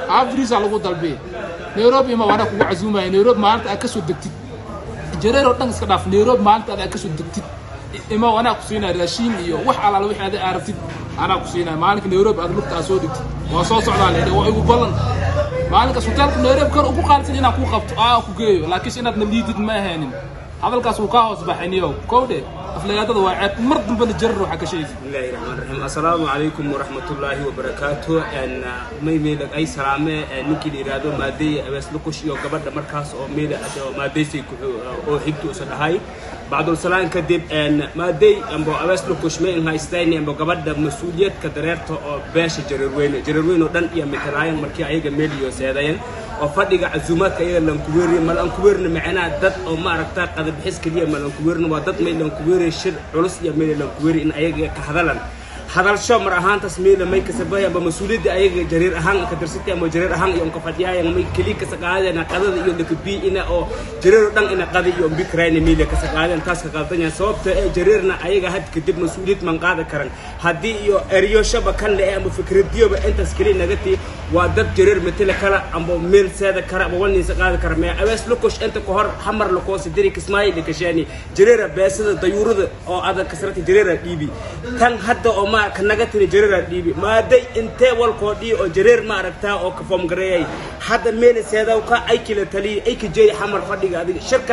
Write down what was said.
afrisa lagu dalbay Nairobi ma wana ku casuumay Nairobi maanta aad ka soo degtid jareer oo dhan iska dhaaf Nairobi maanta aad ka soo degtid ima wana ku siinay raashin iyo wax alaal wixii aad aragtid ana ku siinay maalinka Nairobi aad lugta soo degtid waa soo socdaa leeyahay waa igu ballan maalinka sultaanka Nairobi kor ugu qaadsan inaan ku qabto ku geeyo laakiin inaad naliidid ma ahaanin hadalkaas uu ka hoos baxayniyo kowde aflagaadada waa ceeb mar dambe la jarar waxa ka sheegay bismillahir rahmanir rahim assalaamu alaykum wa rahmatullahi wa barakatuh may meelag ay salaame ninkii yiraahdo maaday abees lukush iyo gabadha markaas oo meela maadeysay oo xigto soo dhahay baadul salaan kadib maaday ambo abees lukush may in haystayni ambo gabadha mas'uuliyad ka dareerto oo beesha jareerweyn oo dhan iyo metelaayan markii ayaga meeliyo seedayan oo fadhiga azuumaadka ayaga lan ku weeri mal ku weerna macna dad oo ma aragta qadab xis kaliya mal ku weerna waa dad meel lan ku weeri shir culus iyo meel lan ku weeri in ayaga ka hadalan hadal soo mar ahaan tasmiila may ka sabay aba mas'uuliyada ayaga jareer ahaan ka dirsatay ama jareer ahaan iyo ka fadhiyaan may kaliya ka saqaadana qadada iyo dhakbi ina oo jareer dhan ina qadi iyo bikrayna meel ka saqaadan taas ka qaldan sababta ee jareerna ayaga had kadib mas'uuliyad man qaada karan hadii iyo eriyo shabakan le ama fikradiyoba intaas kaliya nagati waa dad jareer metela kala amba meel seeda kara aba walni saqaada kara ma awees lukush inta ku hor xamar lukoos diri kismaay dhikashani jareer beesada dayuurada oo adag kasrati jareer dhiibi tan hadda oo ma kanaga tiri jareer dhiibi maaday intee walkoodii oo jareer ma aragtaa oo ka foom gareeyay hadda meel seeda ka ay kila tali ay ka jeey xamar fadhiga adiga shirka